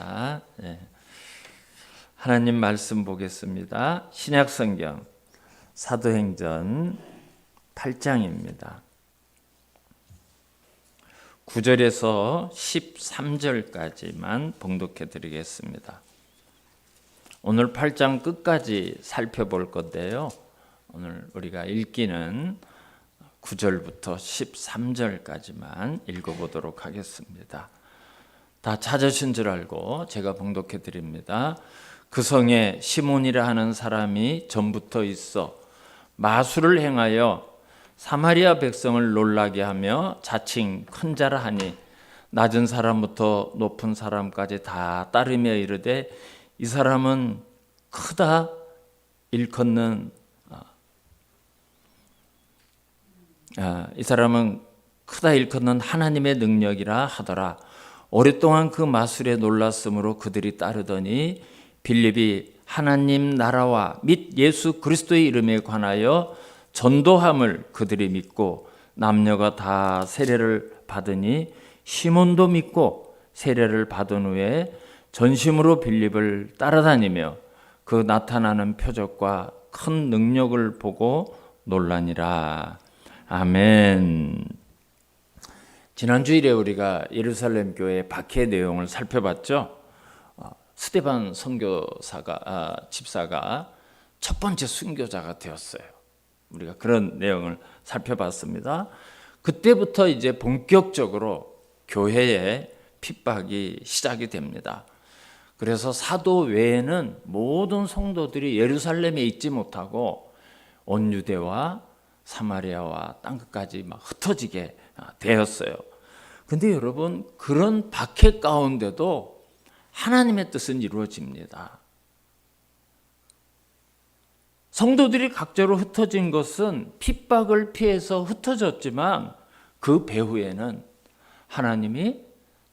감사합니다. 하나님 말씀 보겠습니다. 신약성경 사도행전 8장입니다. 9절에서 13절까지만 봉독해 드리겠습니다. 오늘 8장 끝까지 살펴볼 건데요. 오늘 우리가 읽기는 9절부터 13절까지만 읽어보도록 하겠습니다. 다 찾으신 줄 알고 제가 봉독해 드립니다. 그 성에 시몬이라 하는 사람이 전부터 있어 마술을 행하여 사마리아 백성을 놀라게 하며 자칭 큰 자라 하니 낮은 사람부터 높은 사람까지 다 따르며 이르되 이 사람은 크다 일컫는 하나님의 능력이라 하더라. 오랫동안 그 마술에 놀랐으므로 그들이 따르더니 빌립이 하나님 나라와 및 예수 그리스도의 이름에 관하여 전도함을 그들이 믿고 남녀가 다 세례를 받으니 시몬도 믿고 세례를 받은 후에 전심으로 빌립을 따라다니며 그 나타나는 표적과 큰 능력을 보고 놀라니라. 아멘. 지난 주일에 우리가 예루살렘 교회 박해 내용을 살펴봤죠. 스데반 집사가 첫 번째 순교자가 되었어요. 우리가 그런 내용을 살펴봤습니다. 그때부터 이제 본격적으로 교회의 핍박이 시작이 됩니다. 그래서 사도 외에는 모든 성도들이 예루살렘에 있지 못하고 온 유대와 사마리아와 땅끝까지 막 흩어지게 되었어요. 근데 여러분, 그런 박해 가운데도 하나님의 뜻은 이루어집니다. 성도들이 각자로 흩어진 것은 핍박을 피해서 흩어졌지만 그 배후에는 하나님이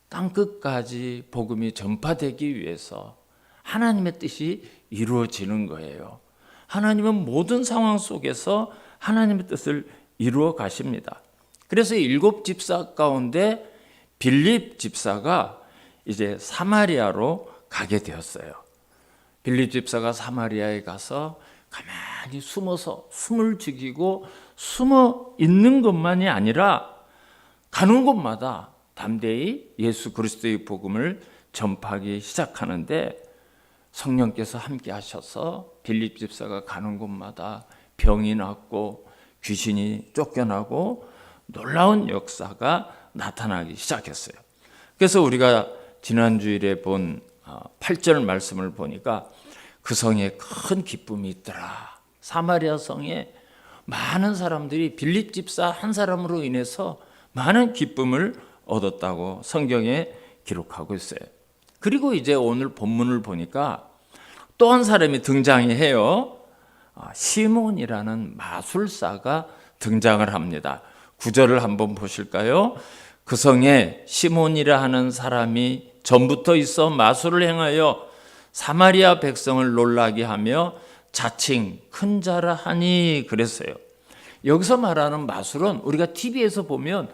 땅끝까지 복음이 전파되기 위해서 하나님의 뜻이 이루어지는 거예요. 하나님은 모든 상황 속에서 하나님의 뜻을 이루어 가십니다. 그래서 7 집사 가운데 빌립 집사가 이제 사마리아로 가게 되었어요. 빌립 집사가 사마리아에 가서 가만히 숨어서 숨을 죽이고 숨어 있는 것만이 아니라 가는 곳마다 담대히 예수 그리스도의 복음을 전파하기 시작하는데 성령께서 함께 하셔서 빌립 집사가 가는 곳마다 병이 낫고 귀신이 쫓겨나고 놀라운 역사가 나타나기 시작했어요. 그래서 우리가 지난 주일에 본 8절 말씀을 보니까 그 성에 큰 기쁨이 있더라. 사마리아 성에 많은 사람들이 빌립 집사 한 사람으로 인해서 많은 기쁨을 얻었다고 성경에 기록하고 있어요. 그리고 이제 오늘 본문을 보니까 또 한 사람이 등장해요. 시몬이라는 마술사가 등장을 합니다. 9절을 한번 보실까요? 그 성에 시몬이라 하는 사람이 전부터 있어 마술을 행하여 사마리아 백성을 놀라게 하며 자칭 큰 자라 하니 그랬어요. 여기서 말하는 마술은 우리가 TV에서 보면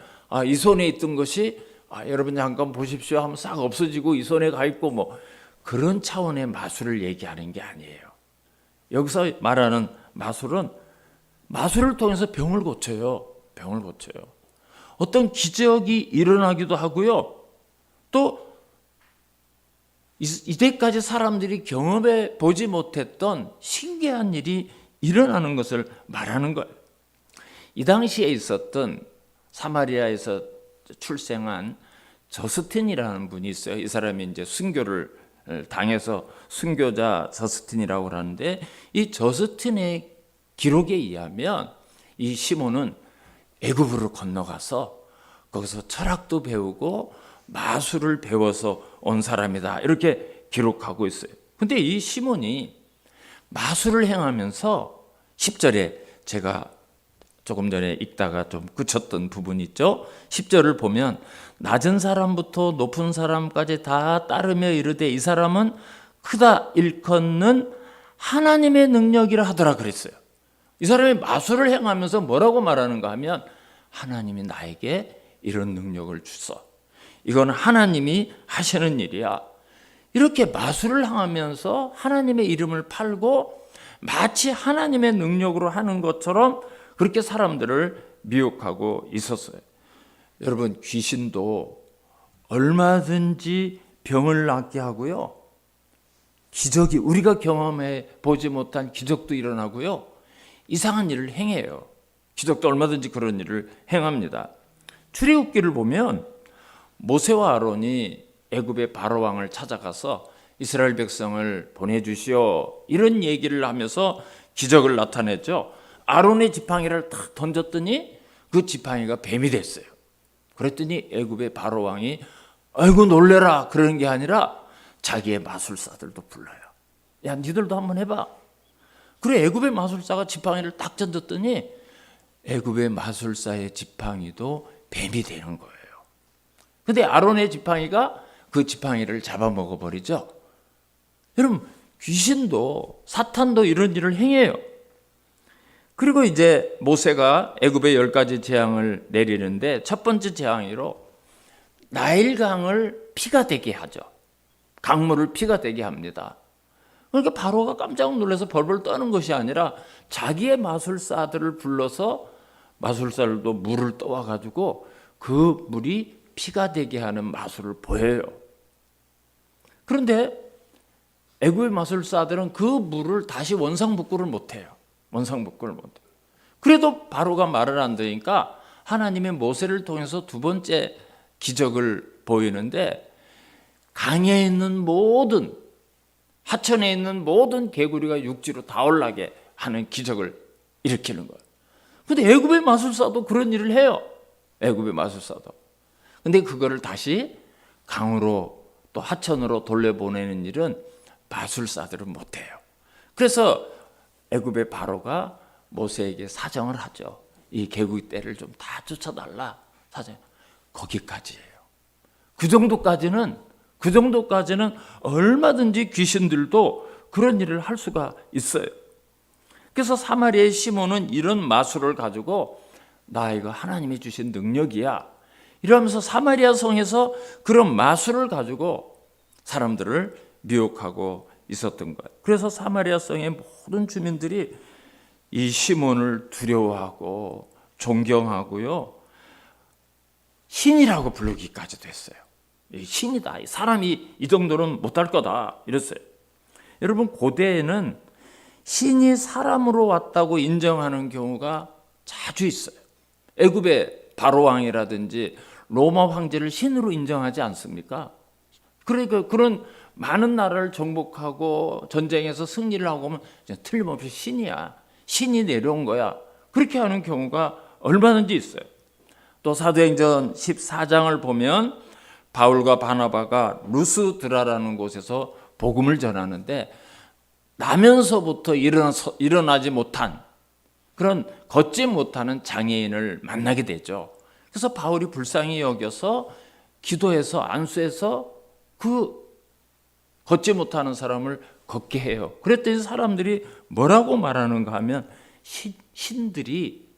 이 손에 있던 것이 여러분 잠깐 보십시오 하면 싹 없어지고 이 손에 가 있고 뭐 그런 차원의 마술을 얘기하는 게 아니에요. 여기서 말하는 마술은 마술을 통해서 병을 고쳐요. 어떤 기적이 일어나기도 하고요. 또 이때까지 사람들이 경험해 보지 못했던 신기한 일이 일어나는 것을 말하는 거예요. 이 당시에 있었던 사마리아에서 출생한 저스틴이라는 분이 있어요. 이 사람이 이제 순교를 당해서 순교자 저스틴이라고 하는데 이 저스틴의 기록에 의하면 이 시몬은 애굽으로 건너가서 거기서 철학도 배우고 마술을 배워서 온 사람이다. 이렇게 기록하고 있어요. 근데 이 시몬이 마술을 행하면서 10절에 제가 조금 전에 읽다가 좀 그쳤던 부분이 있죠. 10절을 보면 낮은 사람부터 높은 사람까지 다 따르며 이르되 이 사람은 크다 일컫는 하나님의 능력이라 하더라 그랬어요. 이 사람이 마술을 행하면서 뭐라고 말하는가 하면 하나님이 나에게 이런 능력을 주소. 이건 하나님이 하시는 일이야. 이렇게 마술을 행하면서 하나님의 이름을 팔고 마치 하나님의 능력으로 하는 것처럼 그렇게 사람들을 미혹하고 있었어요. 여러분, 귀신도 얼마든지 병을 낫게 하고요, 기적이, 우리가 경험해 보지 못한 기적도 일어나고요, 이상한 일을 행해요. 기적도 얼마든지 그런 일을 행합니다. 출애굽기를 보면 모세와 아론이 애굽의 바로 왕을 찾아가서 이스라엘 백성을 보내주시오, 이런 얘기를 하면서 기적을 나타냈죠. 아론의 지팡이를 탁 던졌더니 그 지팡이가 뱀이 됐어요. 그랬더니 애굽의 바로 왕이 아이고 놀래라 그러는 게 아니라 자기의 마술사들도 불러요. 야, 니들도 한번 해봐. 그래, 애굽의 마술사가 지팡이를 딱 던졌더니 애굽의 마술사의 지팡이도 뱀이 되는 거예요. 근데 아론의 지팡이가 그 지팡이를 잡아먹어 버리죠. 여러분, 귀신도 사탄도 이런 일을 행해요. 그리고 이제 모세가 애굽의 10가지 재앙을 내리는데 첫 번째 재앙으로 나일강을 피가 되게 하죠. 강물을 피가 되게 합니다. 그러니까 바로가 깜짝 놀라서 벌벌 떠는 것이 아니라 자기의 마술사들을 불러서 마술사들도 물을 떠와가지고 그 물이 피가 되게 하는 마술을 보여요. 그런데 애굽의 마술사들은 그 물을 다시 원상복구를 못해요. 원상복구를 못해요. 그래도 바로가 말을 안 들으니까 하나님의 모세를 통해서 두 번째 기적을 보이는데 강에 있는 모든, 하천에 있는 모든 개구리가 육지로 다 올라게 하는 기적을 일으키는 거예요. 근데 애굽의 마술사도 그런 일을 해요. 애굽의 마술사도. 근데 그거를 다시 강으로 또 하천으로 돌려보내는 일은 마술사들은 못해요. 그래서 애굽의 바로가 모세에게 사정을 하죠. 이 개구리 떼를 좀 다 쫓아달라. 사정. 거기까지예요. 그 정도까지는 얼마든지 귀신들도 그런 일을 할 수가 있어요. 그래서 사마리아의 시몬은 이런 마술을 가지고 나 이거 하나님이 주신 능력이야, 이러면서 사마리아 성에서 그런 마술을 가지고 사람들을 미혹하고 있었던 거예요. 그래서 사마리아 성의 모든 주민들이 이 시몬을 두려워하고 존경하고요, 신이라고 부르기까지도 했어요. 신이다, 사람이 이 정도는 못할 거다, 이랬어요. 여러분, 고대에는 신이 사람으로 왔다고 인정하는 경우가 자주 있어요. 애굽의 바로 왕이라든지 로마 황제를 신으로 인정하지 않습니까? 그러니까 그런 많은 나라를 정복하고 전쟁에서 승리를 하고 오면 틀림없이 신이야, 신이 내려온 거야, 그렇게 하는 경우가 얼마든지 있어요. 또 사도행전 14장을 보면 바울과 바나바가 루스드라라는 곳에서 복음을 전하는데 나면서부터 일어나지 못한 그런 걷지 못하는 장애인을 만나게 되죠. 그래서 바울이 불쌍히 여겨서 기도해서 안수해서 그 걷지 못하는 사람을 걷게 해요. 그랬더니 사람들이 뭐라고 말하는가 하면 신들이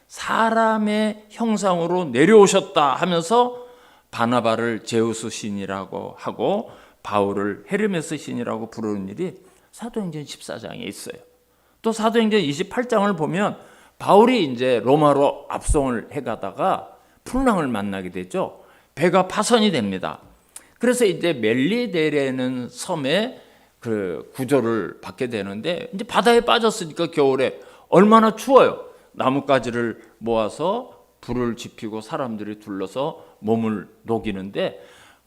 사람의 형상으로 내려오셨다 하면서 바나바를 제우스 신이라고 하고 바울을 헤르메스 신이라고 부르는 일이 사도행전 14장에 있어요. 또 사도행전 28장을 보면 바울이 이제 로마로 압송을 해가다가 풍랑을 만나게 되죠. 배가 파선이 됩니다. 그래서 이제 멜리데라는 섬에 그 구조를 받게 되는데 이제 바다에 빠졌으니까 겨울에 얼마나 추워요. 나뭇가지를 모아서 불을 지피고 사람들이 둘러서 몸을 녹이는데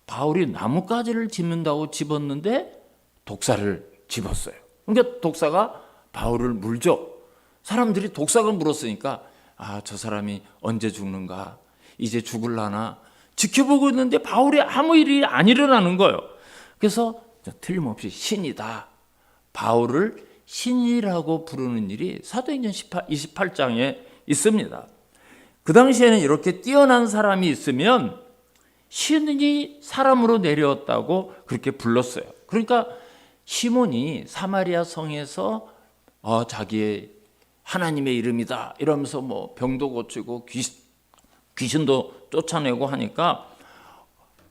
바울이 나뭇가지를 집는다고 집었는데 독사를 집었어요. 그러니까 독사가 바울을 물죠. 사람들이 독사가 물었으니까 저 사람이 언제 죽는가, 이제 죽을라나 지켜보고 있는데 바울이 아무 일이 안 일어나는 거예요. 그래서 틀림없이 신이다, 바울을 신이라고 부르는 일이 사도행전 28장에 있습니다. 그 당시에는 이렇게 뛰어난 사람이 있으면 신이 사람으로 내려왔다고 그렇게 불렀어요. 그러니까 시몬이 사마리아 성에서 자기의 하나님의 이름이다 이러면서 뭐 병도 고치고 귀신도 쫓아내고 하니까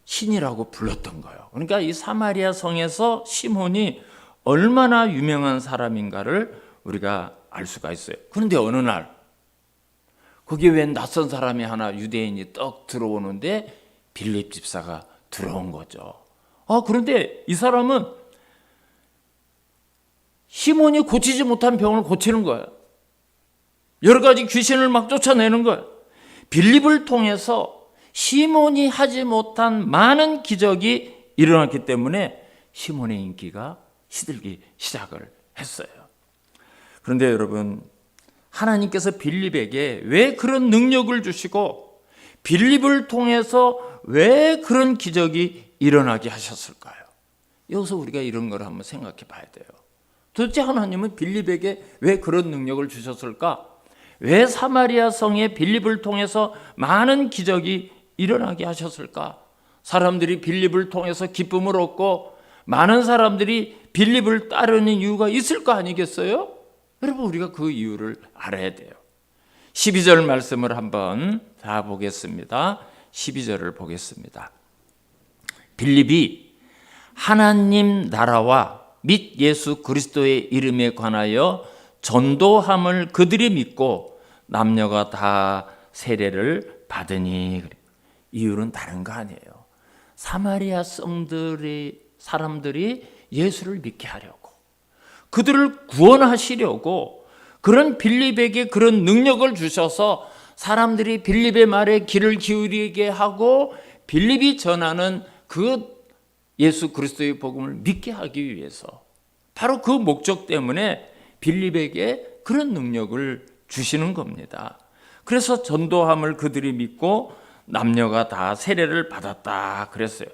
신이라고 불렀던 거예요. 그러니까 이 사마리아 성에서 시몬이 얼마나 유명한 사람인가를 우리가 알 수가 있어요. 그런데 어느 날 거기에 웬 낯선 사람이 하나 유대인이 떡 들어오는데 빌립 집사가 들어온 거죠. 그런데 이 사람은 시몬이 고치지 못한 병을 고치는 거예요. 여러 가지 귀신을 막 쫓아내는 거예요. 빌립을 통해서 시몬이 하지 못한 많은 기적이 일어났기 때문에 시몬의 인기가 시들기 시작을 했어요. 그런데 여러분, 하나님께서 빌립에게 왜 그런 능력을 주시고 빌립을 통해서 왜 그런 기적이 일어나게 하셨을까요? 여기서 우리가 이런 걸 한번 생각해 봐야 돼요. 도대체 하나님은 빌립에게 왜 그런 능력을 주셨을까? 왜 사마리아 성에 빌립을 통해서 많은 기적이 일어나게 하셨을까? 사람들이 빌립을 통해서 기쁨을 얻고 많은 사람들이 빌립을 따르는 이유가 있을 거 아니겠어요? 여러분, 우리가 그 이유를 알아야 돼요. 12절 말씀을 한번 다 보겠습니다. 12절을 보겠습니다. 빌립이 하나님 나라와 및 예수 그리스도의 이름에 관하여 전도함을 그들이 믿고 남녀가 다 세례를 받으니. 이유는 다른 거 아니에요. 사마리아 사람들이 예수를 믿게 하려고, 그들을 구원하시려고 그런 빌립에게 그런 능력을 주셔서 사람들이 빌립의 말에 귀를 기울이게 하고 빌립이 전하는 그 예수 그리스도의 복음을 믿게 하기 위해서, 바로 그 목적 때문에 빌립에게 그런 능력을 주시는 겁니다. 그래서 전도함을 그들이 믿고 남녀가 다 세례를 받았다 그랬어요.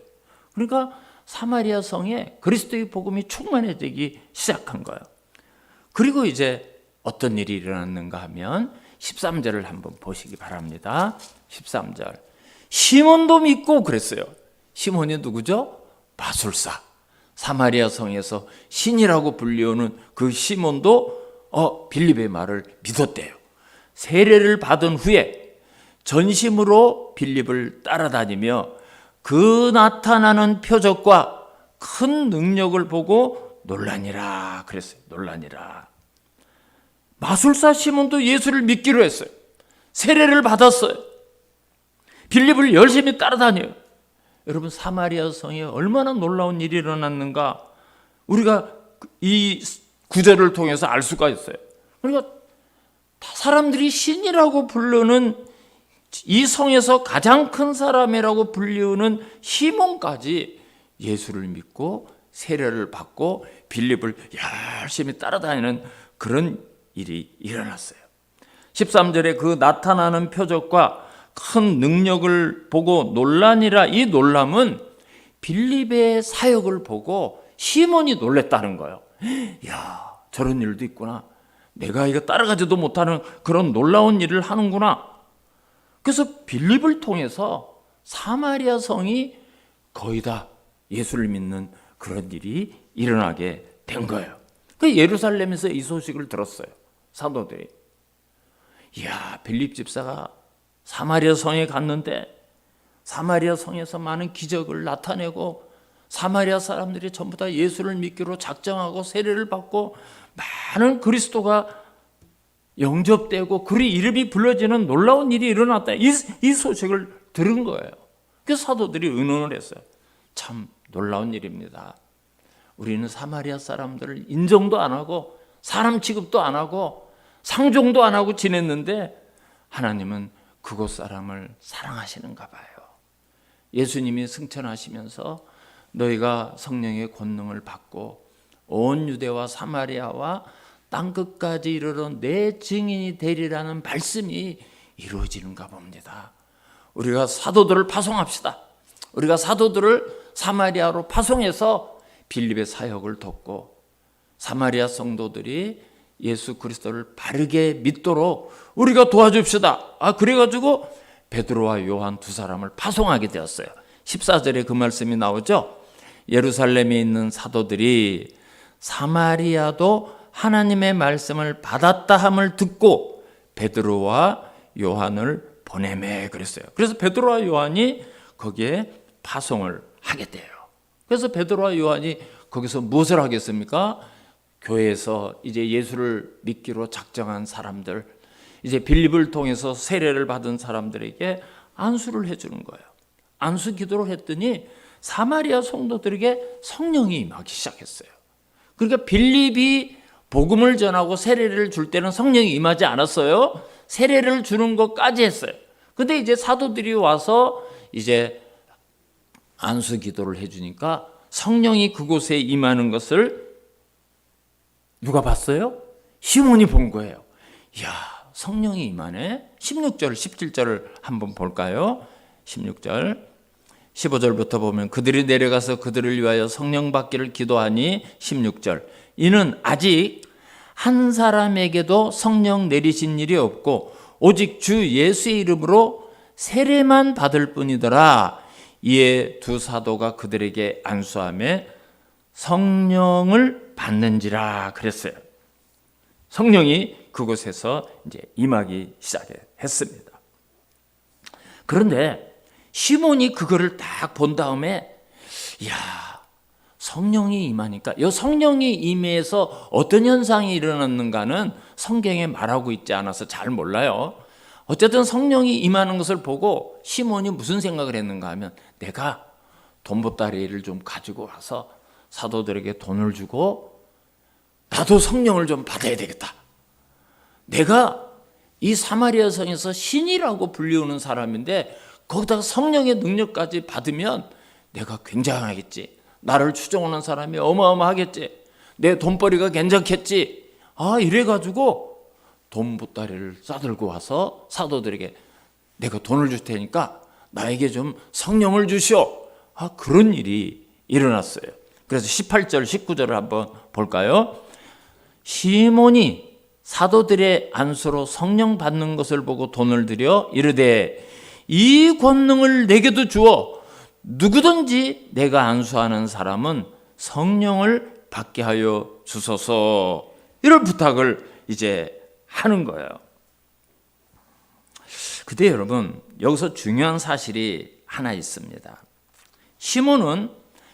그러니까 사마리아 성에 그리스도의 복음이 충만해지기 시작한 거예요. 그리고 이제 어떤 일이 일어났는가 하면 13절을 한번 보시기 바랍니다. 13절. 시몬도 믿고 그랬어요. 시몬이 누구죠? 마술사. 사마리아 성에서 신이라고 불리우는 그 시몬도 빌립의 말을 믿었대요. 세례를 받은 후에 전심으로 빌립을 따라다니며 그 나타나는 표적과 큰 능력을 보고 놀라니라 그랬어요. 놀라니라. 마술사 시몬도 예수를 믿기로 했어요. 세례를 받았어요. 빌립을 열심히 따라다녀요. 여러분, 사마리아 성에 얼마나 놀라운 일이 일어났는가 우리가 이 구절을 통해서 알 수가 있어요. 그러니까 사람들이 신이라고 부르는 이 성에서 가장 큰 사람이라고 불리우는 시몬까지 예수를 믿고 세례를 받고 빌립을 열심히 따라다니는 그런 일이 일어났어요. 13절에 그 나타나는 표적과 큰 능력을 보고 놀라니라. 이 놀람은 빌립의 사역을 보고 시몬이 놀랬다는 거예요. 야, 저런 일도 있구나. 내가 이거 따라가지도 못하는 그런 놀라운 일을 하는구나. 그래서 빌립을 통해서 사마리아 성이 거의 다 예수를 믿는 그런 일이 일어나게 된 거예요. 그 예루살렘에서 이 소식을 들었어요. 사도들이. 이야, 빌립 집사가 사마리아 성에 갔는데 사마리아 성에서 많은 기적을 나타내고 사마리아 사람들이 전부 다 예수를 믿기로 작정하고 세례를 받고 많은 그리스도가 영접되고 그리 이름이 불러지는 놀라운 일이 일어났다. 이 소식을 들은 거예요. 그래서 사도들이 의논을 했어요. 참 놀라운 일입니다. 우리는 사마리아 사람들을 인정도 안 하고 사람 취급도 안 하고 상종도 안 하고 지냈는데 하나님은 그곳 사람을 사랑하시는가 봐요. 예수님이 승천하시면서 너희가 성령의 권능을 받고 온 유대와 사마리아와 땅끝까지 이르러 내 증인이 되리라는 말씀이 이루어지는가 봅니다. 우리가 사도들을 파송합시다. 우리가 사도들을 사마리아로 파송해서 빌립의 사역을 돕고 사마리아 성도들이 예수 그리스도를 바르게 믿도록 우리가 도와줍시다. 그래가지고 베드로와 요한 두 사람을 파송하게 되었어요. 14절에 그 말씀이 나오죠. 예루살렘에 있는 사도들이 사마리아도 하나님의 말씀을 받았다 함을 듣고 베드로와 요한을 보내매 그랬어요. 그래서 베드로와 요한이 거기에 파송을 하게 돼요. 그래서 베드로와 요한이 거기서 무엇을 하겠습니까? 교회에서 이제 예수를 믿기로 작정한 사람들, 이제 빌립을 통해서 세례를 받은 사람들에게 안수를 해주는 거예요. 안수 기도를 했더니 사마리아 성도들에게 성령이 임하기 시작했어요. 그러니까 빌립이 복음을 전하고 세례를 줄 때는 성령이 임하지 않았어요. 세례를 주는 것까지 했어요. 근데 이제 사도들이 와서 이제 안수 기도를 해주니까 성령이 그곳에 임하는 것을 누가 봤어요? 시몬이 본 거예요. 이야, 성령이 임하네. 16절, 17절을 한번 볼까요? 16절, 15절부터 보면 그들이 내려가서 그들을 위하여 성령 받기를 기도하니 16절, 이는 아직 한 사람에게도 성령 내리신 일이 없고 오직 주 예수의 이름으로 세례만 받을 뿐이더라. 이에 두 사도가 그들에게 안수하며 성령을 받는지라 그랬어요. 성령이 그곳에서 이제 임하기 시작했습니다. 그런데 시몬이 그거를 딱 본 다음에, 이야, 성령이 임하니까, 이 성령이 임해서 어떤 현상이 일어났는가는 성경에 말하고 있지 않아서 잘 몰라요. 어쨌든 성령이 임하는 것을 보고 시몬이 무슨 생각을 했는가 하면, 내가 돈 보따리를 좀 가지고 와서 사도들에게 돈을 주고 나도 성령을 좀 받아야 되겠다. 내가 이 사마리아 성에서 신이라고 불리우는 사람인데 거기다가 성령의 능력까지 받으면 내가 굉장하겠지. 나를 추종하는 사람이 어마어마하겠지. 내 돈벌이가 괜찮겠지. 이래가지고 돈 보따리를 싸들고 와서 사도들에게 내가 돈을 줄 테니까 나에게 좀 성령을 주시오. 그런 일이 일어났어요. 그래서 18절, 19절을 한번 볼까요? 시몬이 사도들의 안수로 성령 받는 것을 보고 돈을 들여 이르되 이 권능을 내게도 주어 누구든지 내가 안수하는 사람은 성령을 받게 하여 주소서. 이런 부탁을 이제 하는 거예요. 근데 여러분, 여기서 중요한 사실이 하나 있습니다. 시몬은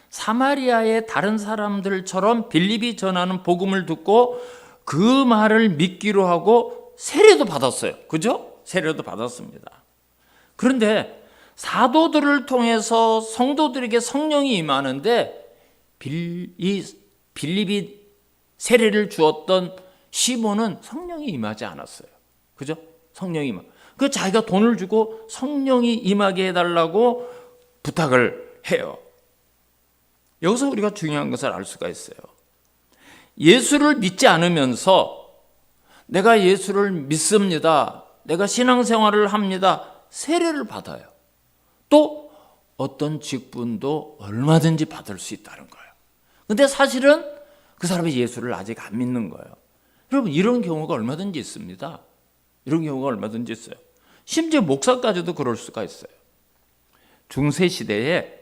사마리아의 다른 사람들처럼 빌립이 전하는 복음을 듣고 그 말을 믿기로 하고 세례도 받았어요. 그죠? 세례도 받았습니다. 그런데 사도들을 통해서 성도들에게 성령이 임하는데 빌립이 세례를 주었던 시몬은 성령이 임하지 않았어요. 그죠? 성령이 임하. 그 자기가 돈을 주고 성령이 임하게 해달라고 부탁을 해요. 여기서 우리가 중요한 것을 알 수가 있어요. 예수를 믿지 않으면서 내가 예수를 믿습니다. 내가 신앙생활을 합니다. 세례를 받아요. 또 어떤 직분도 얼마든지 받을 수 있다는 거예요. 근데 사실은 그 사람이 예수를 아직 안 믿는 거예요. 여러분, 이런 경우가 얼마든지 있습니다. 이런 경우가 얼마든지 있어요. 심지어 목사까지도 그럴 수가 있어요. 중세 시대에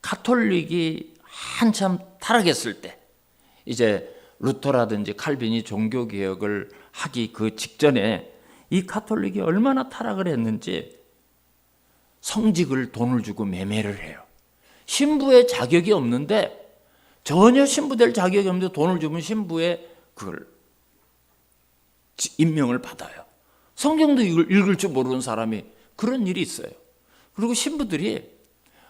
가톨릭이 한참 타락했을 때, 이제 루터라든지 칼빈이 종교개혁을 하기 그 직전에 이 가톨릭이 얼마나 타락을 했는지 성직을 돈을 주고 매매를 해요. 신부의 자격이 없는데, 전혀 신부될 자격이 없는데 돈을 주면 신부의 그걸 임명을 받아요. 성경도 읽을 줄 모르는 사람이 그런 일이 있어요. 그리고 신부들이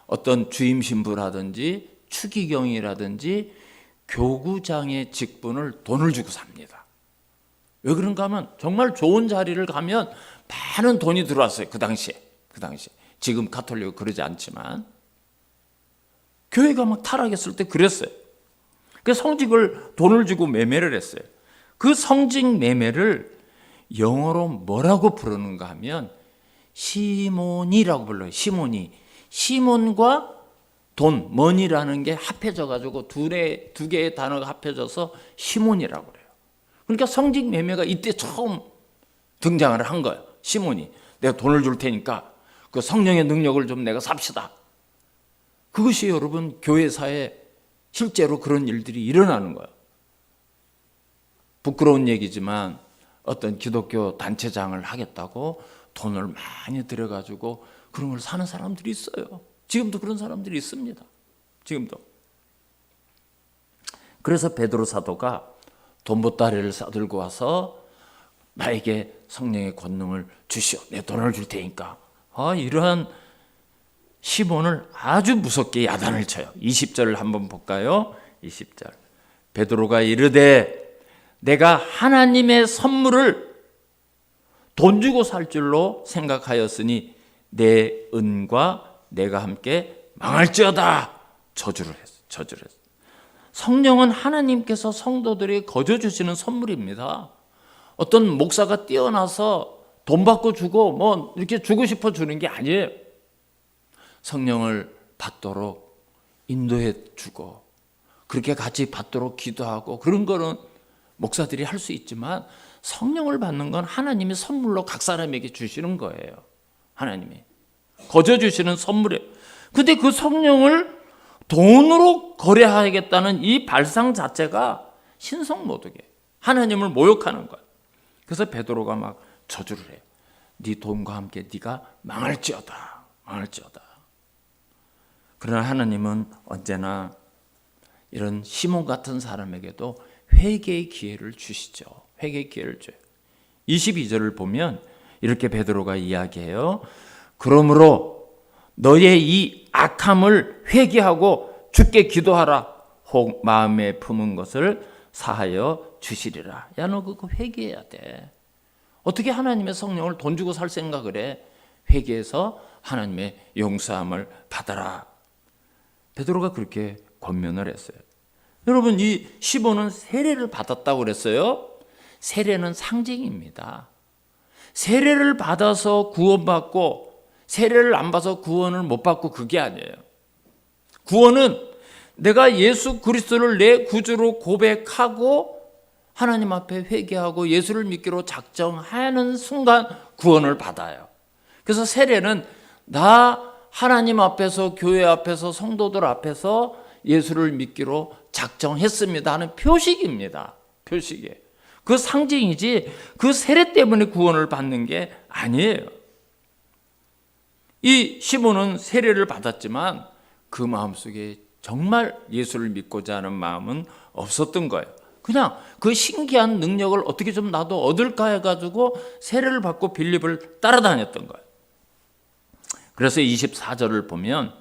어떤 주임 신부라든지 추기경이라든지 교구장의 직분을 돈을 주고 삽니다. 왜 그런가 하면 정말 좋은 자리를 가면 많은 돈이 들어왔어요. 그 당시에. 지금 가톨릭은 그러지 않지만 교회가 막 타락했을 때 그랬어요. 그 성직을 돈을 주고 매매를 했어요. 그 성직 매매를 영어로 뭐라고 부르는가 하면 시몬이라고 불러요. 시몬과 돈, 머니라는 게 합해져 가지고 두 개의 단어가 합해져서 시몬이라고 그래요. 그러니까 성직 매매가 이때 처음 등장을 한 거예요. 시몬이 내가 돈을 줄 테니까 그 성령의 능력을 좀 내가 삽시다. 그것이 여러분 교회사에 실제로 그런 일들이 일어나는 거예요. 부끄러운 얘기지만 어떤 기독교 단체장을 하겠다고 돈을 많이 들여가지고 그런 걸 사는 사람들이 있어요. 지금도 그런 사람들이 있습니다. 지금도. 그래서 베드로 사도가 돈보따리를 싸들고 와서 나에게 성령의 권능을 주시오. 내 돈을 줄 테니까. 이러한 시몬을 아주 무섭게 야단을 쳐요. 20절을 한번 볼까요? 20절. 베드로가 이르되 내가 하나님의 선물을 돈 주고 살 줄로 생각하였으니 내 은과 내가 함께 망할지어다. 저주를 했어. 성령은 하나님께서 성도들이 거저 주시는 선물입니다. 어떤 목사가 뛰어나서 돈 받고 주고 이렇게 주고 싶어 주는 게 아니에요. 성령을 받도록 인도해 주고 그렇게 같이 받도록 기도하고 그런 거는 목사들이 할 수 있지만 성령을 받는 건 하나님이 선물로 각 사람에게 주시는 거예요. 하나님이 거저 주시는 선물이에요. 근데 그 성령을 돈으로 거래하겠다는 이 발상 자체가 신성모독이에요. 하나님을 모욕하는 거예요. 그래서 베드로가 막 저주를 해요. 네 돈과 함께 네가 망할지어다. 그러나 하나님은 언제나 이런 시몬 같은 사람에게도 회개의 기회를 주시죠. 회개의 기회를 줘요. 22절을 보면 이렇게 베드로가 이야기해요. 그러므로 너의 이 악함을 회개하고 주께 기도하라. 혹 마음에 품은 것을 사하여 주시리라. 야, 너 그거 회개해야 돼. 어떻게 하나님의 성령을 돈 주고 살 생각을 해? 회개해서 하나님의 용서함을 받아라. 베드로가 그렇게 권면을 했어요. 여러분, 이 시몬은 세례를 받았다고 그랬어요. 세례는 상징입니다. 세례를 받아서 구원받고 세례를 안 받아서 구원을 못 받고 그게 아니에요. 구원은 내가 예수 그리스도를 내 구주로 고백하고 하나님 앞에 회개하고 예수를 믿기로 작정하는 순간 구원을 받아요. 그래서 세례는 나 하나님 앞에서 교회 앞에서 성도들 앞에서 예수를 믿기로 작정했습니다 하는 표식입니다. 표식이에요. 그 상징이지 그 세례 때문에 구원을 받는 게 아니에요. 이 시몬은 세례를 받았지만 그 마음속에 정말 예수를 믿고자 하는 마음은 없었던 거예요. 그냥 그 신기한 능력을 어떻게 좀 나도 얻을까 해가지고 세례를 받고 빌립을 따라다녔던 거예요. 그래서 24절을 보면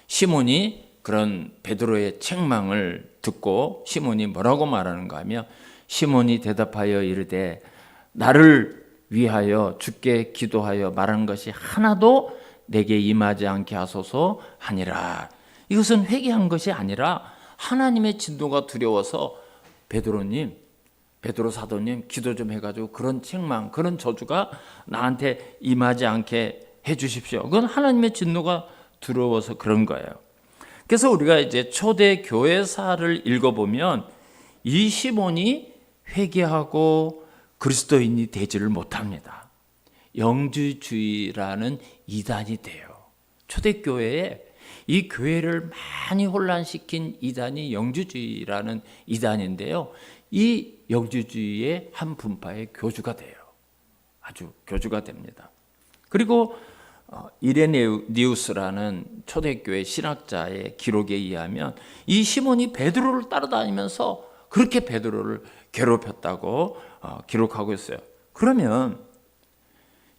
시몬이 그런 베드로의 책망을 듣고 시몬이 뭐라고 말하는가 하면 시몬이 대답하여 이르되 나를 위하여 주께 기도하여 말한 것이 하나도 내게 임하지 않게 하소서 하니라. 이것은 회개한 것이 아니라 하나님의 진노가 두려워서 베드로 사도님 기도 좀 해가지고 그런 책망 그런 저주가 나한테 임하지 않게 해주십시오. 그건 하나님의 진노가 두려워서 그런 거예요. 그래서 우리가 이제 초대 교회사를 읽어보면 이 시몬이 회개하고 그리스도인이 되지를 못합니다. 영주주의라는 이단이 돼요. 초대교회에 이 교회를 많이 혼란시킨 이단이 영주주의라는 이단인데요. 이 영주주의의 한 분파의 교주가 돼요. 아주 교주가 됩니다. 그리고 이레니우스라는 초대교회 신학자의 기록에 의하면 이 시몬이 베드로를 따라다니면서 그렇게 베드로를 괴롭혔다고 기록하고 있어요. 그러면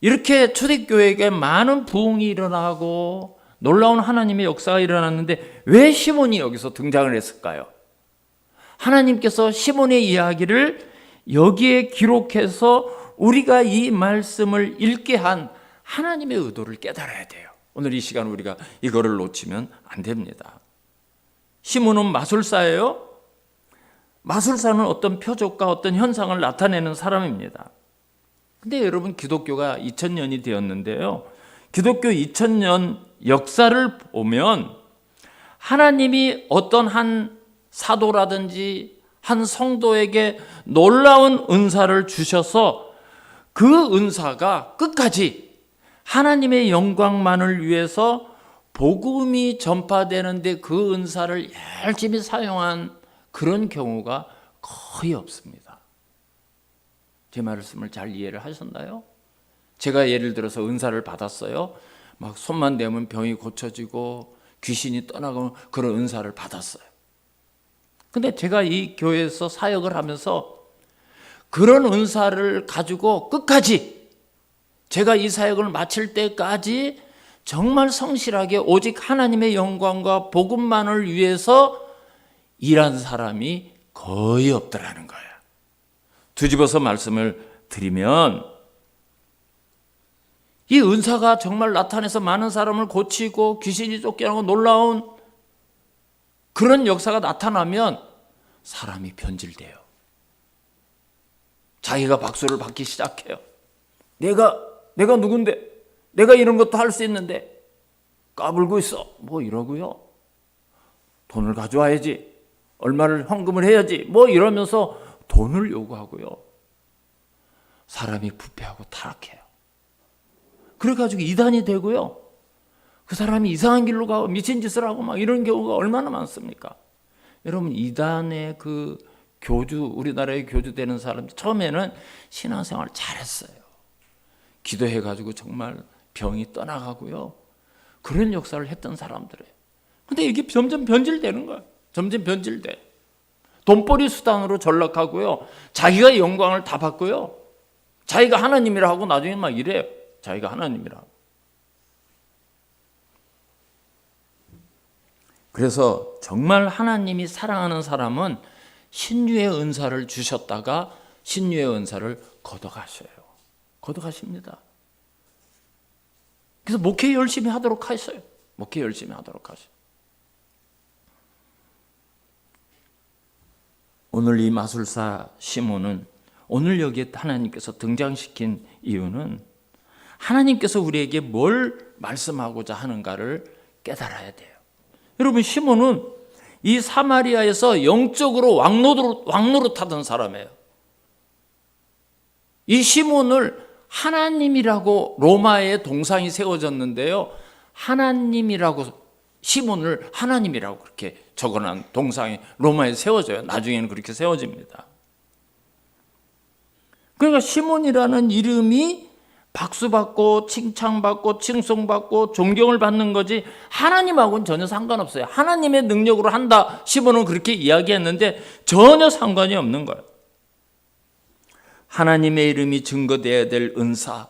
이렇게 초대교회에게 많은 부흥이 일어나고 놀라운 하나님의 역사가 일어났는데 왜 시몬이 여기서 등장을 했을까요? 하나님께서 시몬의 이야기를 여기에 기록해서 우리가 이 말씀을 읽게 한 하나님의 의도를 깨달아야 돼요. 오늘 이 시간 우리가 이거를 놓치면 안 됩니다. 시몬은 마술사예요. 마술사는 어떤 표적과 어떤 현상을 나타내는 사람입니다. 근데 여러분 기독교가 2000년이 되었는데요. 기독교 2000년 역사를 보면 하나님이 어떤 한 사도라든지 한 성도에게 놀라운 은사를 주셔서 그 은사가 끝까지 하나님의 영광만을 위해서 복음이 전파되는데 그 은사를 열심히 사용한 그런 경우가 거의 없습니다. 제 말씀을 잘 이해를 하셨나요? 제가 예를 들어서 은사를 받았어요. 막 손만 대면 병이 고쳐지고 귀신이 떠나가는 그런 은사를 받았어요. 근데 제가 이 교회에서 사역을 하면서 그런 은사를 가지고 끝까지 제가 이 사역을 마칠 때까지 정말 성실하게 오직 하나님의 영광과 복음만을 위해서 일한 사람이 거의 없더라는 거예요. 뒤집어서 말씀을 드리면 이 은사가 정말 나타나서 많은 사람을 고치고 귀신이 쫓겨나고 놀라운 그런 역사가 나타나면 사람이 변질돼요. 자기가 박수를 받기 시작해요. 내가 누군데? 내가 이런 것도 할 수 있는데 까불고 있어. 뭐 이러고요. 돈을 가져와야지. 얼마를 헌금을 해야지. 뭐 이러면서 돈을 요구하고요. 사람이 부패하고 타락해요. 그래가지고 이단이 되고요. 그 사람이 이상한 길로 가고 미친 짓을 하고 막 이런 경우가 얼마나 많습니까? 여러분, 이단의 그 교주, 우리나라의 교주 되는 사람들 처음에는 신앙생활 잘했어요. 기도해가지고 정말 병이 떠나가고요. 그런 역사를 했던 사람들이에요. 근데 이게 점점 변질되는 거예요. 점점 변질돼. 돈벌이 수단으로 전락하고요. 자기가 영광을 다 받고요. 자기가 하나님이라 하고 나중에 막 이래요. 자기가 하나님이라 하고. 그래서 정말 하나님이 사랑하는 사람은 신유의 은사를 주셨다가 신유의 은사를 걷어가셔요. 걷어가십니다. 그래서 목회 열심히 하도록 하셔요. 목회 열심히 하도록 하셔요. 오늘 이 마술사 시몬은 오늘 여기에 하나님께서 등장시킨 이유는 하나님께서 우리에게 뭘 말씀하고자 하는가를 깨달아야 돼요. 여러분, 시몬은 이 사마리아에서 영적으로 왕노릇하던 사람이에요. 이 시몬을 하나님이라고 로마의 동상이 세워졌는데요. 하나님이라고 시몬을 하나님이라고 그렇게 적어놓은 동상이 로마에 세워져요. 나중에는 그렇게 세워집니다. 그러니까 시몬이라는 이름이 박수받고 칭찬받고 칭송받고 존경을 받는 거지 하나님하고는 전혀 상관없어요. 하나님의 능력으로 한다. 시몬은 그렇게 이야기했는데 전혀 상관이 없는 거예요. 하나님의 이름이 증거되어야 될 은사,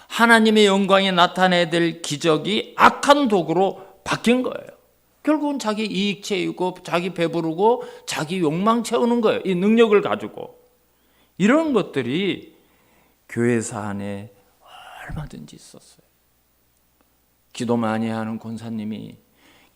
하나님의 영광이 나타내야 될 기적이 악한 도구로 바뀐 거예요. 결국은 자기 이익 채우고 자기 배부르고 자기 욕망 채우는 거예요. 이 능력을 가지고. 이런 것들이 교회사 안에 얼마든지 있었어요. 기도 많이 하는 권사님이,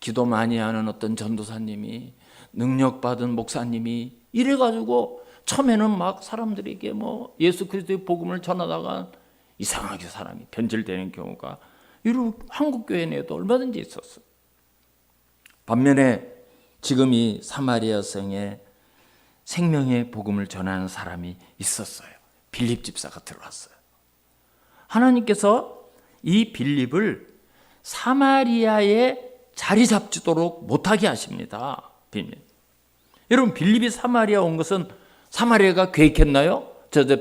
기도 많이 하는 어떤 전도사님이, 능력받은 목사님이 이래가지고 처음에는 막 사람들에게 뭐 예수 그리스도의 복음을 전하다가 이상하게 사람이 변질되는 경우가 이런 한국 교회 내에도 얼마든지 있었어요. 반면에 지금 이 사마리아 성에 생명의 복음을 전하는 사람이 있었어요. 빌립 집사가 들어왔어요. 하나님께서 이 빌립을 사마리아에 자리 잡지도록 못하게 하십니다. 빌립. 여러분, 빌립이 사마리아 온 것은 사마리아가 계획했나요?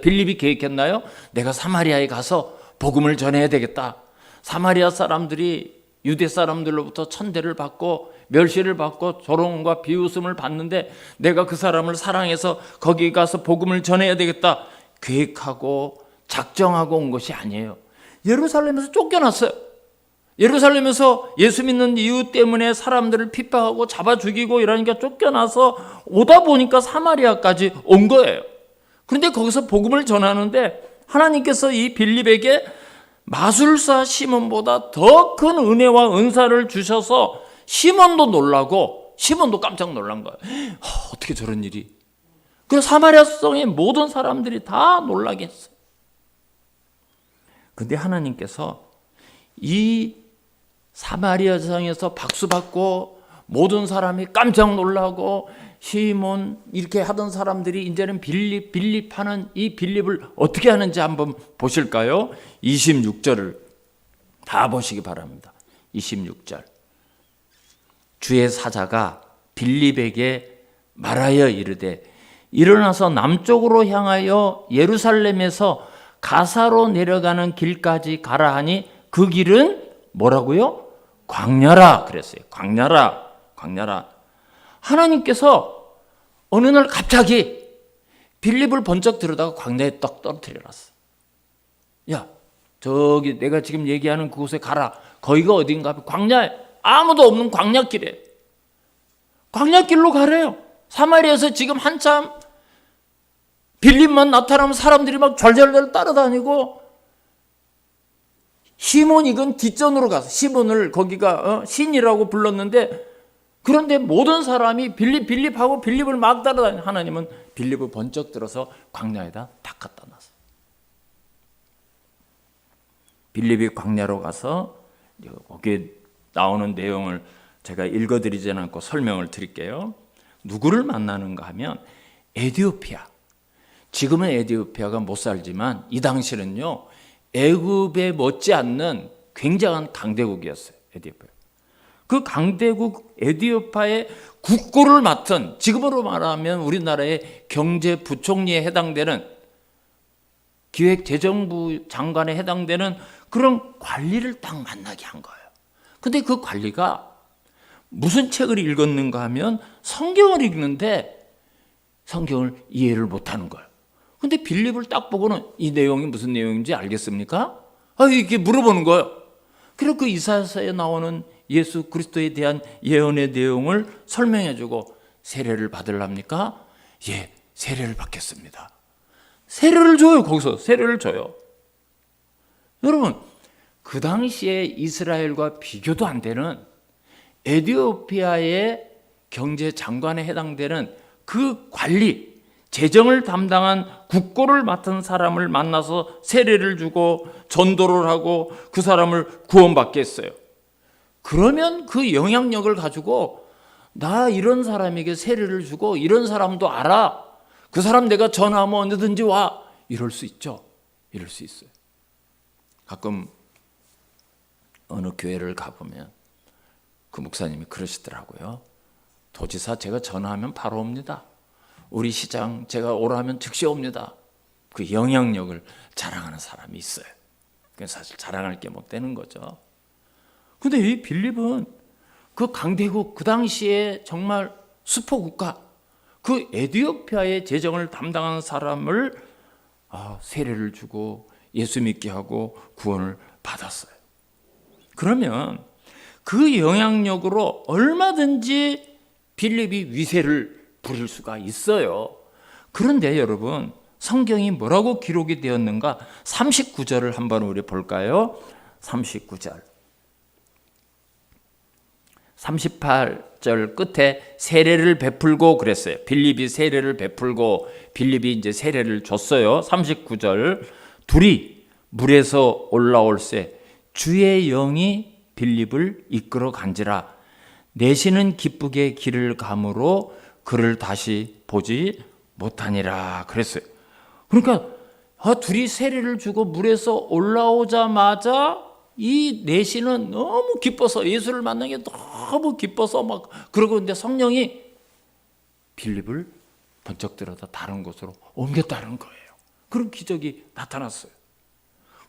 빌립이 계획했나요? 내가 사마리아에 가서 복음을 전해야 되겠다. 사마리아 사람들이 유대 사람들로부터 천대를 받고 멸시를 받고 조롱과 비웃음을 받는데 내가 그 사람을 사랑해서 거기 가서 복음을 전해야 되겠다. 계획하고 작정하고 온 것이 아니에요. 예루살렘에서 쫓겨났어요. 예루살렘에서 예수 믿는 이유 때문에 사람들을 핍박하고 잡아 죽이고 이러니까 쫓겨나서 오다 보니까 사마리아까지 온 거예요. 그런데 거기서 복음을 전하는데 하나님께서 이 빌립에게 마술사 시몬보다 더 큰 은혜와 은사를 주셔서 시몬도 놀라고 시몬도 깜짝 놀란 거예요. 어떻게 저런 일이. 그래서 사마리아 성의 모든 사람들이 다 놀라게 했어요. 근데 하나님께서 이 사마리아 성에서 박수받고 모든 사람이 깜짝 놀라고 시몬 이렇게 하던 사람들이 이제는 빌립 하는 이 빌립을 어떻게 하는지 한번 보실까요? 26절을 다 보시기 바랍니다. 26절. 주의 사자가 빌립에게 말하여 이르되 일어나서 남쪽으로 향하여 예루살렘에서 가사로 내려가는 길까지 가라 하니 그 길은 뭐라고요? 광야라 그랬어요. 광야라, 광야라. 하나님께서 어느 날 갑자기 빌립을 번쩍 들여다가 광야에 떡 떨어뜨려 놨어. 야, 저기 내가 지금 얘기하는 그곳에 가라. 거기가 어딘가? 광야에, 아무도 없는 광야길에. 광야길로 가래요. 사마리아에서 지금 한참 빌립만 나타나면 사람들이 막 절절절 따라다니고, 시몬 이건 뒷전으로 가서 시몬을 거기가 신이라고 불렀는데, 그런데 모든 사람이 빌립하고 빌립을 막 따라다니. 하나님은 빌립을 번쩍 들어서 광야에다 탁 갖다 놨어요. 빌립이 광야로 가서 거기에 나오는 내용을 제가 읽어드리지 않고 설명을 드릴게요. 누구를 만나는가 하면 에디오피아. 지금은 에디오피아가 못 살지만 이 당시는요, 애굽에 못지않는 굉장한 강대국이었어요. 에디오피아. 그 강대국 에디오피아의 국고를 맡은, 지금으로 말하면 우리나라의 경제부총리에 해당되는, 기획재정부 장관에 해당되는 그런 관리를 딱 만나게 한 거예요. 근데 그 관리가 무슨 책을 읽었는가 하면 성경을 읽는데 성경을 이해를 못하는 거예요. 근데 빌립을 딱 보고는 이 내용이 무슨 내용인지 알겠습니까? 이렇게 물어보는 거예요. 그리고 그 이사야서에 나오는 예수 그리스도에 대한 예언의 내용을 설명해주고, 세례를 받으랍니까? 예, 세례를 받겠습니다. 세례를 줘요. 거기서 세례를 줘요. 여러분, 그 당시에 이스라엘과 비교도 안 되는 에디오피아의 경제장관에 해당되는 그 관리, 재정을 담당한 국고를 맡은 사람을 만나서 세례를 주고 전도를 하고 그 사람을 구원받게 했어요. 그러면 그 영향력을 가지고 나 이런 사람에게 세례를 주고 이런 사람도 알아. 그 사람 내가 전화하면 언제든지 와. 이럴 수 있죠. 이럴 수 있어요. 가끔 어느 교회를 가보면 그 목사님이 그러시더라고요. 도지사 제가 전화하면 바로 옵니다. 우리 시장 제가 오라면 즉시 옵니다. 그 영향력을 자랑하는 사람이 있어요. 사실 자랑할 게 못 되는 거죠. 근데 이 빌립은 그 강대국, 그 당시에 정말 수포국가, 그 에디오피아의 재정을 담당하는 사람을 세례를 주고 예수 믿게 하고 구원을 받았어요. 그러면 그 영향력으로 얼마든지 빌립이 위세를 부릴 수가 있어요. 그런데 여러분, 성경이 뭐라고 기록이 되었는가? 39절을 한번 우리 볼까요? 39절. 38절 끝에 세례를 베풀고 그랬어요. 빌립이 세례를 베풀고 빌립이 이제 세례를 줬어요. 39절. 둘이 물에서 올라올새 주의 영이 빌립을 이끌어 간지라. 내시는 기쁘게 길을 가므로 그를 다시 보지 못하니라 그랬어요. 그러니까 둘이 세례를 주고 물에서 올라오자마자 이 내시는 너무 기뻐서, 예수를 만난 게 너무 기뻐서 막 그러고 있는데 성령이 빌립을 번쩍 들어다 다른 곳으로 옮겼다는 거예요. 그런 기적이 나타났어요.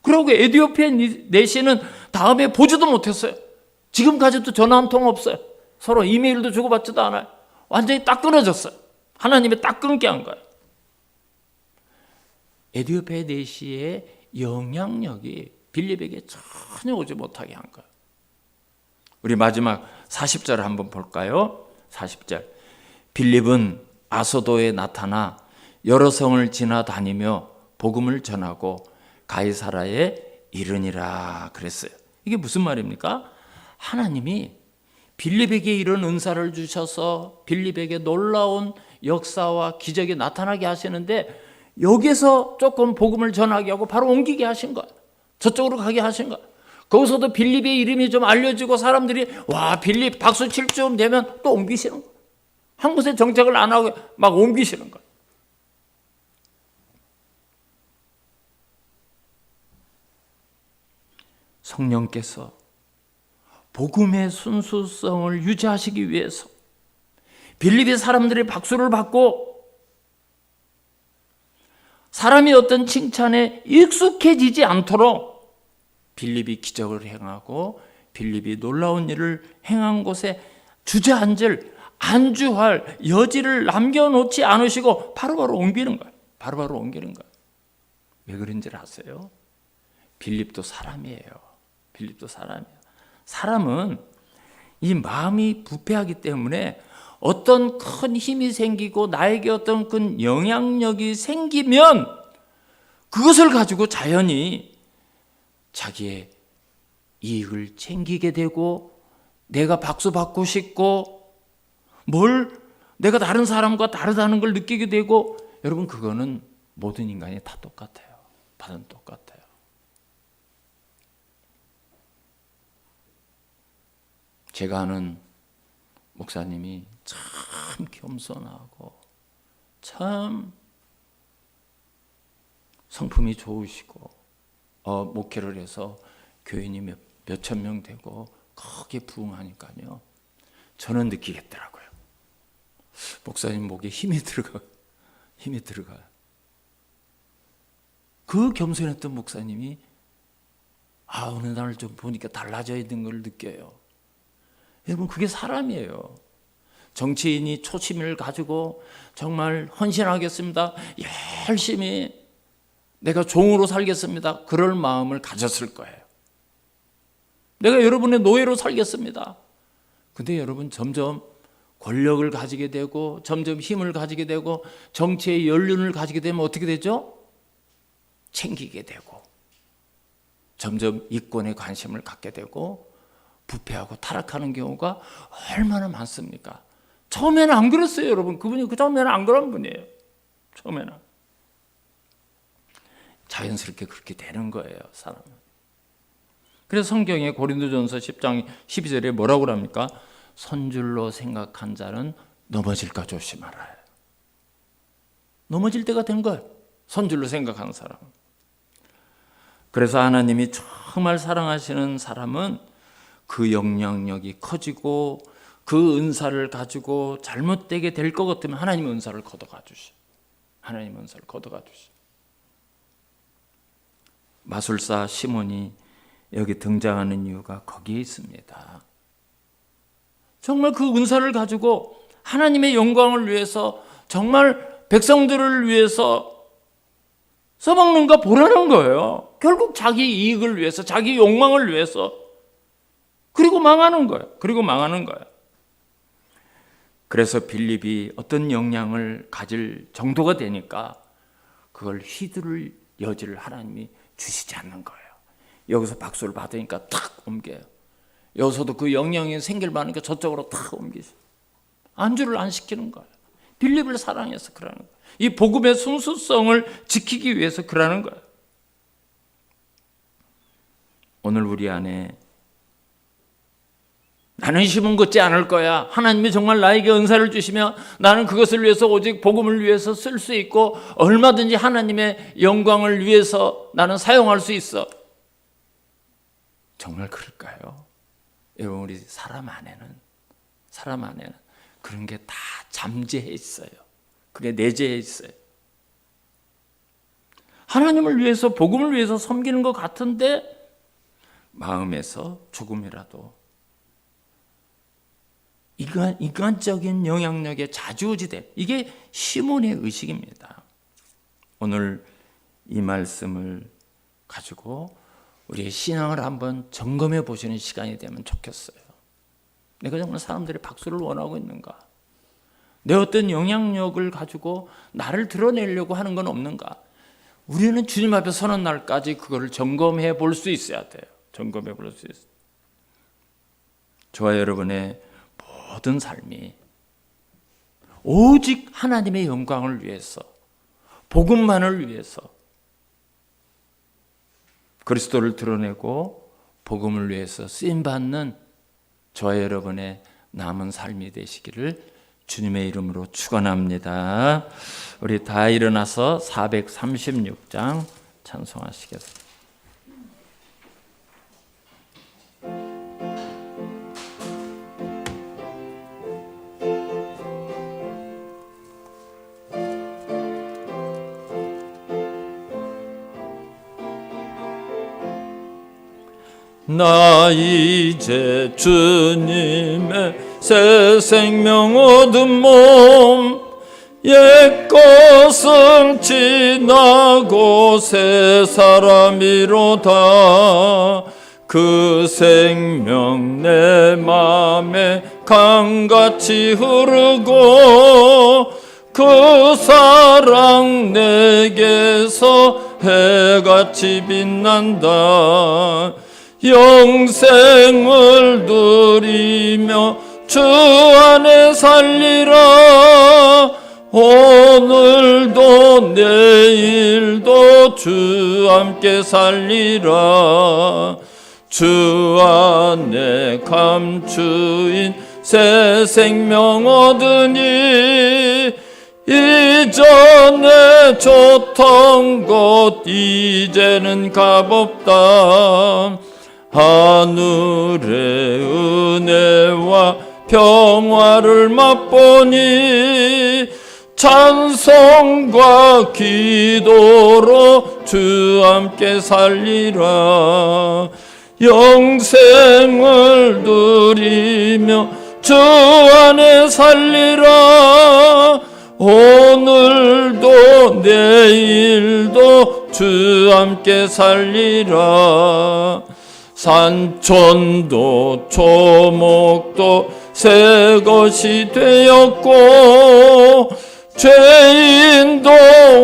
그러고 에디오피아 내시는 다음에 보지도 못했어요. 지금까지도 전화 한 통 없어요. 서로 이메일도 주고받지도 않아요. 완전히 딱 끊어졌어요. 하나님이 딱 끊게 한 거예요. 에디오피아 내시의 영향력이 빌립에게 전혀 오지 못하게 한 거예요. 우리 마지막 40절 한번 볼까요? 40절. 빌립은 아소도에 나타나 여러 성을 지나다니며 복음을 전하고 가이사라에 이르니라 그랬어요. 이게 무슨 말입니까? 하나님이 빌립에게 이런 은사를 주셔서 빌립에게 놀라운 역사와 기적이 나타나게 하시는데, 여기서 조금 복음을 전하게 하고 바로 옮기게 하신 거예요. 저쪽으로 가게 하신 거예요. 거기서도 빌립의 이름이 좀 알려지고 사람들이 와, 빌립 박수 칠 쯤 되면 또 옮기시는 거예요. 한 곳에 정착을 안 하고 막 옮기시는 거예요. 성령께서 복음의 순수성을 유지하시기 위해서 빌립이 사람들의 박수를 받고 사람이 어떤 칭찬에 익숙해지지 않도록 빌립이 기적을 행하고 빌립이 놀라운 일을 행한 곳에 주저앉을 안주할 여지를 남겨놓지 않으시고 바로바로 옮기는 거예요. 바로바로 옮기는 거예요. 왜 그런지 아세요? 빌립도 사람이에요. 빌립도 사람이에요. 사람은 이 마음이 부패하기 때문에 어떤 큰 힘이 생기고 나에게 어떤 큰 영향력이 생기면 그것을 가지고 자연히 자기의 이익을 챙기게 되고 내가 박수 받고 싶고 내가 다른 사람과 다르다는 걸 느끼게 되고, 여러분 그거는 모든 인간이 다 똑같아요. 다른 똑같아요. 제가 아는 목사님이 참 겸손하고 참 성품이 좋으시고 목회를 해서 교인이 몇천 명 되고 크게 부흥하니까요. 저는 느끼겠더라고요. 목사님 목에 힘이 들어가요. 그 겸손했던 목사님이 어느 날 좀 보니까 달라져 있는 걸 느껴요. 여러분 그게 사람이에요. 정치인이 초심을 가지고 정말 헌신하겠습니다, 열심히 내가 종으로 살겠습니다, 그럴 마음을 가졌을 거예요. 내가 여러분의 노예로 살겠습니다. 근데 여러분 점점 권력을 가지게 되고 점점 힘을 가지게 되고 정치의 연륜을 가지게 되면 어떻게 되죠? 챙기게 되고 점점 이권에 관심을 갖게 되고 부패하고 타락하는 경우가 얼마나 많습니까? 처음에는 안 그랬어요, 여러분. 그분이 처음에는 안 그런 분이에요. 처음에는. 자연스럽게 그렇게 되는 거예요, 사람은. 그래서 성경에 고린도전서 10장 12절에 뭐라고 합니까? 선줄로 생각한 자는 넘어질까 조심하라. 넘어질 때가 된 거예요. 선줄로 생각하는 사람. 그래서 하나님이 정말 사랑하시는 사람은 그 영향력이 커지고 그 은사를 가지고 잘못되게 될 것 같으면 하나님의 은사를 걷어가 주시. 하나님의 은사를 걷어가 주시. 마술사 시몬이 여기 등장하는 이유가 거기에 있습니다. 정말 그 은사를 가지고 하나님의 영광을 위해서 정말 백성들을 위해서 써먹는가 보라는 거예요. 결국 자기 이익을 위해서, 자기 욕망을 위해서. 그리고 망하는 거예요. 그래서 빌립이 어떤 영향을 가질 정도가 되니까 그걸 휘두를 여지를 하나님이 주시지 않는 거예요. 여기서 박수를 받으니까 탁 옮겨요. 여기서도 그 영향이 생길 만하니까 저쪽으로 탁 옮기죠. 안주를 안 시키는 거예요. 빌립을 사랑해서 그러는 거예요. 이 복음의 순수성을 지키기 위해서 그러는 거예요. 오늘 우리 안에 나는 힘은 걷지 않을 거야. 하나님이 정말 나에게 은사를 주시면 나는 그것을 위해서 오직 복음을 위해서 쓸 수 있고 얼마든지 하나님의 영광을 위해서 나는 사용할 수 있어. 정말 그럴까요? 여러분 우리 사람 안에는 그런 게 다 잠재해 있어요. 그게 내재해 있어요. 하나님을 위해서 복음을 위해서 섬기는 것 같은데 마음에서 조금이라도 인간적인 영향력에 좌지우지돼. 이게 시몬의 의식입니다. 오늘 이 말씀을 가지고 우리의 신앙을 한번 점검해 보시는 시간이 되면 좋겠어요. 내가 정말 사람들이 박수를 원하고 있는가? 내 어떤 영향력을 가지고 나를 드러내려고 하는 건 없는가? 우리는 주님 앞에 서는 날까지 그거를 점검해 볼 수 있어야 돼요. 점검해 볼 수 있어요. 저와 여러분의 모든 삶이 오직 하나님의 영광을 위해서, 복음만을 위해서 그리스도를 드러내고 복음을 위해서 쓰임받는 저와 여러분의 남은 삶이 되시기를 주님의 이름으로 축원합니다. 우리 다 일어나서 436장 찬송하시겠습니다. 나 이제 주님의 새 생명 얻은 몸, 옛 것은 지나고 새 사람이로다. 그 생명 내 맘에 강같이 흐르고 그 사랑 내게서 해같이 빛난다. 영생을 누리며 주 안에 살리라. 오늘도 내일도 주 함께 살리라. 주 안에 감추인 새 생명 얻으니 이전에 좋던 곳 이제는 값없다. 하늘의 은혜와 평화를 맛보니 찬송과 기도로 주 함께 살리라. 영생을 누리며 주 안에 살리라. 오늘도 내일도 주 함께 살리라. 산천도 초목도 새 것이 되었고 죄인도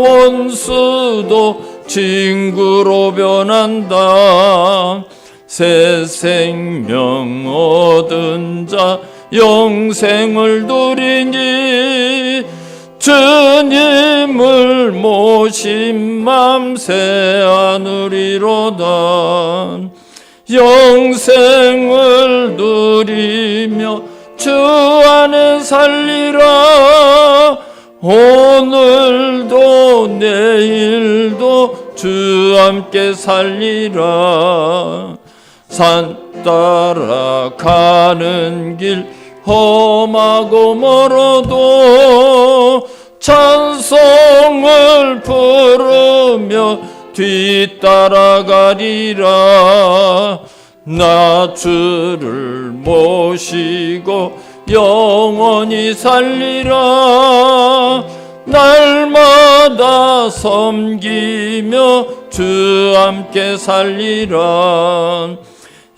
원수도 친구로 변한다. 새 생명 얻은 자 영생을 누리니 주님을 모신 맘 새하늘이로다. 영생을 누리며 주 안에 살리라. 오늘도 내일도 주 함께 살리라. 산 따라 가는 길 험하고 멀어도 찬송을 부르며 뒤따라가리라. 나 주를 모시고 영원히 살리라. 날마다 섬기며 주 함께 살리라.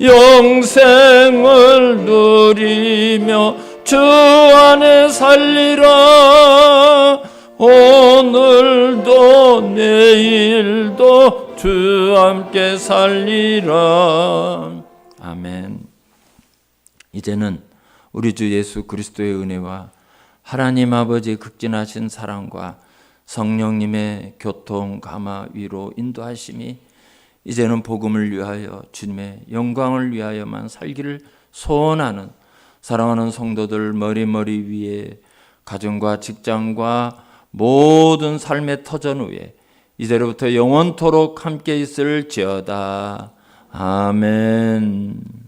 영생을 누리며 주 안에 살리라. 오늘도 내일도 주 함께 살리라. 아멘. 이제는 우리 주 예수 그리스도의 은혜와 하나님 아버지의 극진하신 사랑과 성령님의 교통, 감화, 위로, 인도하심이 이제는 복음을 위하여 주님의 영광을 위하여만 살기를 소원하는 사랑하는 성도들 머리머리 위에 가정과 직장과 모든 삶의 터전 위에 이제로부터 영원토록 함께 있을지어다. 아멘.